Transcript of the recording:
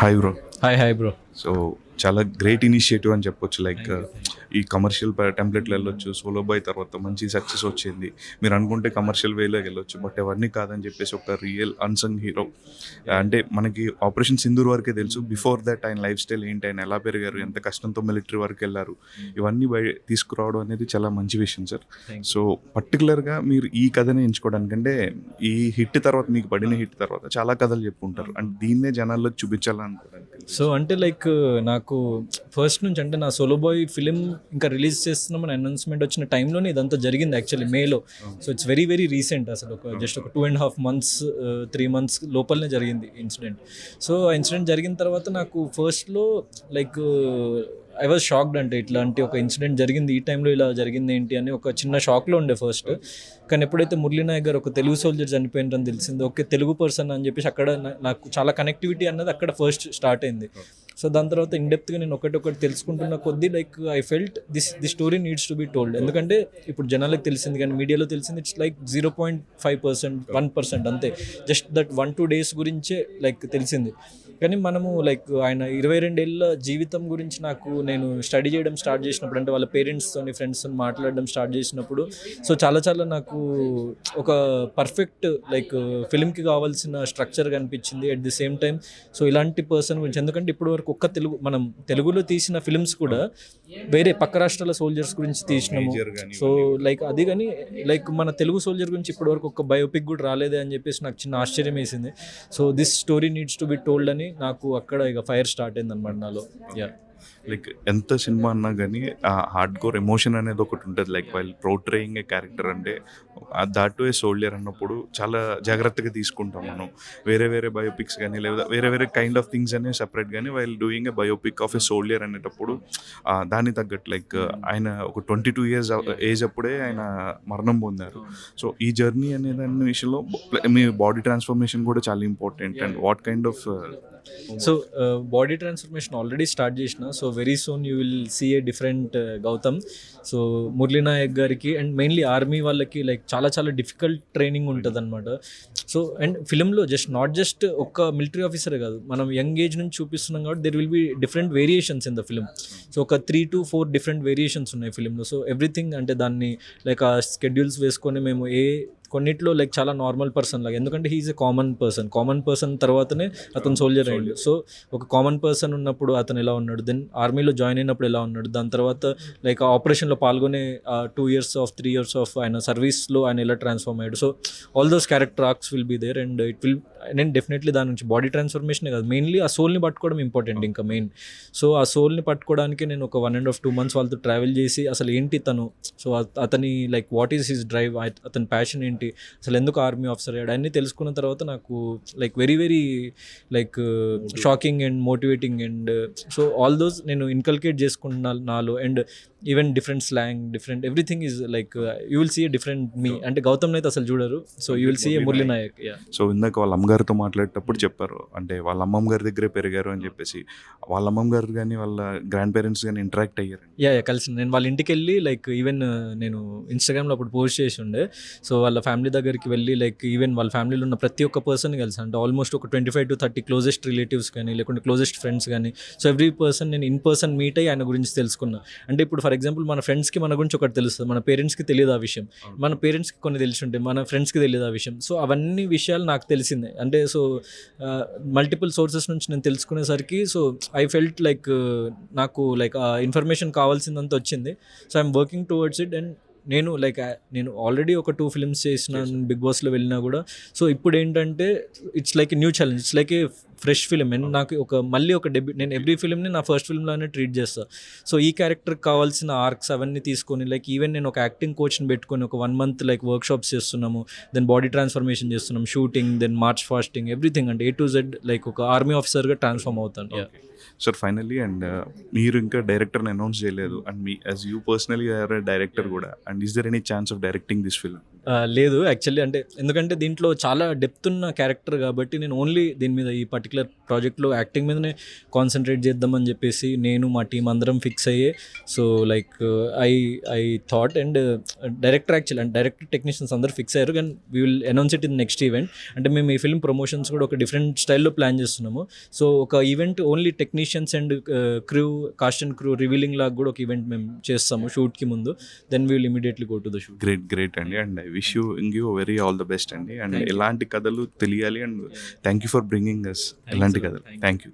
Hi bro. Hi bro. So చాలా great initiative అని చెప్పొచ్చు. లైక్ ఈ కమర్షియల్ టెంప్లెట్లు వెళ్ళొచ్చు, సోలో బాయ్ తర్వాత మంచి సక్సెస్ వచ్చింది. మీరు అనుకుంటే కమర్షియల్ వేలోకి వెళ్ళొచ్చు, బట్ అవన్నీ కాదని చెప్పేసి ఒక రియల్ అన్సంగ్ హీరో. అంటే మనకి ఆపరేషన్ సింధూర్ వరకే తెలుసు. బిఫోర్ దట్ ఆయన లైఫ్ స్టైల్ ఏంటి, ఆయన ఎలా పెరిగారు, ఎంత కష్టంతో మిలిటరీ వరకు వెళ్ళారు, ఇవన్నీ తీసుకురావడం అనేది చాలా మంచి విషయం సార్. సో పర్టికులర్గా మీరు ఈ కథని ఎంచుకోవడానికంటే ఈ హిట్ తర్వాత, మీకు పడిన హిట్ తర్వాత చాలా కథలు చెప్పుకుంటారు, అంటే దీన్నే జనాల్లోకి చూపించాలనుకోవడానికి. సో అంటే లైక్ నాకు ఫస్ట్ నుంచి అంటే నా సోలో బాయ్ ఫిలిం ఇంకా రిలీజ్ చేస్తున్నామని అనౌన్స్మెంట్ వచ్చిన టైంలోనే ఇదంతా జరిగింది యాక్చువల్లీ మేలో. So it's very very recent, అసలు ఒక జస్ట్ ఒక 2.5 months 3 months లోపలనే జరిగింది ఇన్సిడెంట్. సో ఆ ఇన్సిడెంట్ జరిగిన తర్వాత నాకు ఫస్ట్లో లైక్ ఐ వాజ్ షాక్డ్, అంటే ఇట్లాంటి ఒక ఇన్సిడెంట్ జరిగింది ఈ టైంలో, ఇలా జరిగింది ఏంటి అని ఒక చిన్న షాక్లో ఉండే ఫస్ట్. కానీ ఎప్పుడైతే మురళీ నాయక్ గారు ఒక తెలుగు సోల్జర్ చనిపోయినని తెలిసింది, ఓకే తెలుగు పర్సన్ అని చెప్పేసి అక్కడ నాకు చాలా కనెక్టివిటీ అన్నది అక్కడ ఫస్ట్ స్టార్ట్ అయింది. సో దాని తర్వాత ఇన్డెప్త్గా నేను ఒకటి తెలుసుకుంటున్న కొద్దీ like I felt the story needs to be told. ఎందుకంటే ఇప్పుడు జనాలకు తెలిసింది కానీ మీడియాలో తెలిసింది ఇట్స్ లైక్ 0.5%, 1% అంతే. జస్ట్ దట్ 1-2 days గురించే లైక్ తెలిసింది. కానీ మనము లైక్ ఆయన 22 ఏళ్ళ జీవితం గురించి నేను స్టడీ చేయడం స్టార్ట్ చేసినప్పుడు, అంటే వాళ్ళ పేరెంట్స్తో ఫ్రెండ్స్తో మాట్లాడడం స్టార్ట్ చేసినప్పుడు, సో చాలా నాకు ఒక పర్ఫెక్ట్ లైక్ ఫిల్మ్కి కావాల్సిన స్ట్రక్చర్ కనిపించింది. At the same time so ఇలాంటి పర్సన్ గురించి, ఎందుకంటే ఇప్పటి వరకు మనం తెలుగులో తీసిన ఫిల్మ్స్ కూడా వేరే పక్క రాష్ట్రాల సోల్జర్స్ గురించి తీసినాము. సో లైక్ అది కానీ లైక్ మన తెలుగు సోల్జర్ గురించి ఇప్పటి వరకు ఒక బయోపిక్ కూడా రాలేదే అని చెప్పేసి నాకు చిన్న ఆశ్చర్యం వేసింది. So this story needs to be told అని నాకు అక్కడ ఇక ఫైర్ స్టార్ట్ అయింది అనమాట నాలో. యా, లైక్ ఎంత సినిమా అన్నా కానీ ఆ హార్డ్ కోర్ ఎమోషన్ అనేది ఒకటి ఉంటుంది. లైక్ వైల్ పోర్ట్రేయింగ్ ఏ క్యారెక్టర్, అంటే దాట్ ఏ సోల్జర్ అన్నప్పుడు చాలా జాగ్రత్తగా తీసుకుంటాం మనం. వేరే బయోపిక్స్ కానీ లేదా వేరే కైండ్ ఆఫ్ థింగ్స్ అనేవి సపరేట్, కానీ while doing a biopic of A soldier అనేటప్పుడు దాన్ని తగ్గట్టు లైక్ ఆయన ఒక 22 years ఏజ్ అప్పుడే ఆయన మరణం పొందారు. సో ఈ జర్నీ అనే దాని విషయంలో మీ బాడీ ట్రాన్స్ఫర్మేషన్ కూడా చాలా important. And what kind of so body transformation already start చేసిన. So very soon you will see a different Gautam. So Murali Naik గారికి అండ్ మెయిన్లీ ఆర్మీ వాళ్ళకి లైక్ చాలా డిఫికల్ట్ ట్రైనింగ్ ఉంటుంది అనమాట. సో అండ్ ఫిలింలో నాట్ జస్ట్ ఒక మిలిటరీ ఆఫీసరే కాదు, మనం యంగ్ ఏజ్ నుంచి చూపిస్తున్నాం కాబట్టి there will be different variations in the film. So ఒక 3 to 4 డిఫరెంట్ వేరియేషన్స్ ఉన్నాయి ఫిలింలో. సో ఎవ్రీథింగ్ అంటే దాన్ని లైక్ ఆ స్కెడ్యూల్స్ వేసుకొని మేము కొన్నిట్లో లైక్ చాలా నార్మల్ పర్సన్ లాగా, ఎందుకంటే హీఈస్ ఎ కామన్ పర్సన్ తర్వాతనే అతను సోల్జర్ అయ్యాడు. సో ఒక కామన్ పర్సన్ ఉన్నప్పుడు అతను ఎలా ఉన్నాడు, దెన్ ఆర్మీలో జాయిన్ అయినప్పుడు ఎలా ఉన్నాడు, దాని తర్వాత లైక్ ఆపరేషన్లో పాల్గొనే 2 years 3 years ఆయన సర్వీస్లో ఆయన ఎలా ట్రాన్స్ఫార్మ్ అయ్యాడు. So all those character arcs will be there and నేను డెఫినెట్లీ దాని నుంచి బాడీ ట్రాన్స్ఫర్మేషనే కాదు, మెయిన్లీ ఆ సోల్ని పట్టుకోవడం ఇంపార్టెంట్ ఇంకా మెయిన్. సో ఆ సోల్ని పట్టుకోవడానికి నేను ఒక 1.5-2 months వాళ్ళతో ట్రావెల్ చేసి అసలు ఏంటి తను, సో అతని like what is his drive, అతని ప్యాషన్ ఏంటి, అసలు ఎందుకు ఆర్మీ ఆఫీసర్ అయ్యాడు అన్నీ తెలుసుకున్న తర్వాత నాకు like very like shocking and motivating. And so all those నేను ఇన్కల్కేట్ చేసుకుంటున్నాను నాలో. And even different slang, different everything is like you will see a different me, అంటే గౌతమ్ అయితే అసలు చూడరు. So you will see a Murali Naik. So ఇందాక వాళ్ళ అమ్మగారితో మాట్లాడేటప్పుడు చెప్పారు, అంటే వాళ్ళ అమ్మమ్మ గారి దగ్గరే పెరిగారు అని చెప్పేసి. వాళ్ళ అమ్మమ్మ గారు కానీ వాళ్ళ గ్రాండ్ పేరెంట్స్ కానీ ఇంటరాక్ట్ అయ్యారు? యా కలిసి నేను వాళ్ళ ఇంటికి వెళ్ళి లైక్ ఈవెన్ నేను ఇన్స్టాగ్రామ్లో అప్పుడు పోస్ట్ చేసి ఉండే. సో వాళ్ళ ఫ్యామిలీ దగ్గరికి వెళ్ళి లైక్ ఈవెన్ వాళ్ళ ఫ్యామిలీలో ఉన్న ప్రతి ఒక్క పర్సన్ కలిసి, అంటే ఆల్మోస్ట్ ఒక 25 to 30 క్లోజెస్ట్ రిలేటివ్స్ కానీ లేకుంటే క్లోజెస్ట్ ఫ్రెండ్స్ కానీ, సో ఎవ్రీ పర్సన్ నేను ఇన్ పర్సన్ మీట్ అయ్యి ఆయన గురించి తెలుసుకున్నా. అంటే ఇప్పుడు ఫర్ ఎగ్జాంపుల్ మన ఫ్రెండ్స్కి మన గురించి ఒకటి తెలుస్తుంది, మన పేరెంట్స్కి తెలియదు ఆ విషయం, మన పేరెంట్స్కి కొన్ని తెలిసి ఉంటాయి, మన ఫ్రెండ్స్కి తెలియదు ఆ విషయం. సో అవన్నీ విషయాలు నాకు తెలిసిందే, అంటే సో మల్టిపుల్ సోర్సెస్ నుంచి నేను తెలుసుకునేసరికి సో ఐ ఫెల్ట్ లైక్ నాకు లైక్ ఆ ఇన్ఫర్మేషన్ కావాల్సిందంతా వచ్చింది. So I'm working towards it. And నేను ఆల్రెడీ ఒక 2 films చేసిన బిగ్ బాస్లో వెళ్ళినా కూడా. సో ఇప్పుడు ఏంటంటే it's like new challenge, it's like A fresh film. And నాకు మళ్ళీ ఒక డెబ్యూ, నేను ఎవ్రీ ఫిలింని నా ఫస్ట్ ఫిల్మ్లోనే ట్రీట్ చేస్తాను. సో ఈ క్యారెక్టర్కి కావాల్సిన ఆర్క్స్ అవన్నీ తీసుకొని లైక్ ఈవెన్ నేను ఒక యాక్టింగ్ కోచ్ని పెట్టుకొని ఒక 1 month లైక్ వర్క్షాప్స్ చేస్తున్నాము, దెన్ బాడీ ట్రాన్స్ఫర్మేషన్ చేస్తున్నాం, shooting, then march fasting, everything, అంటే A to Z లైక్ ఒక ఆర్మీ ఆఫీసర్గా ట్రాన్స్ఫార్మ్ అవుతాను. సార్ ఫైనల్లీ, అండ్ మీరు ఇంకా డైరెక్టర్ని అనౌన్స్ చేయలేదు, అండ్ మీ as you personally are director కూడా, and is there any chance of directing this film? లేదు యాక్చువల్లీ, అంటే ఎందుకంటే దీంట్లో చాలా డెప్త్ ఉన్న క్యారెక్టర్ కాబట్టి నేను ఓన్లీ దీని మీద ఈ పర్టికులర్ ప్రాజెక్ట్లో యాక్టింగ్ మీదనే కాన్సన్ట్రేట్ చేద్దామని చెప్పేసి నేను మా టీం అందరం ఫిక్స్ అయ్యే. So like I thought and director actual and director technicians అందరూ ఫిక్స్ అయ్యారు. కానీ we will announce it in next event. అంటే మేము ఈ ఫిల్మ్ ప్రమోషన్స్ కూడా ఒక డిఫరెంట్ స్టైల్లో ప్లాన్ చేస్తున్నాము. సో ఒక event only technicians and crew, cast and crew revealing లాగా కూడా ఒక ఈవెంట్ మేము చేస్తాము షూట్కి ముందు. Then we will immediately go to the shoot. Great అండి. And I wish you very all the best అండి. అండ్ ఎలాంటి కథలు తెలియాలి. And thank you for bringing us ఎలాంటి కథలు. Thank you.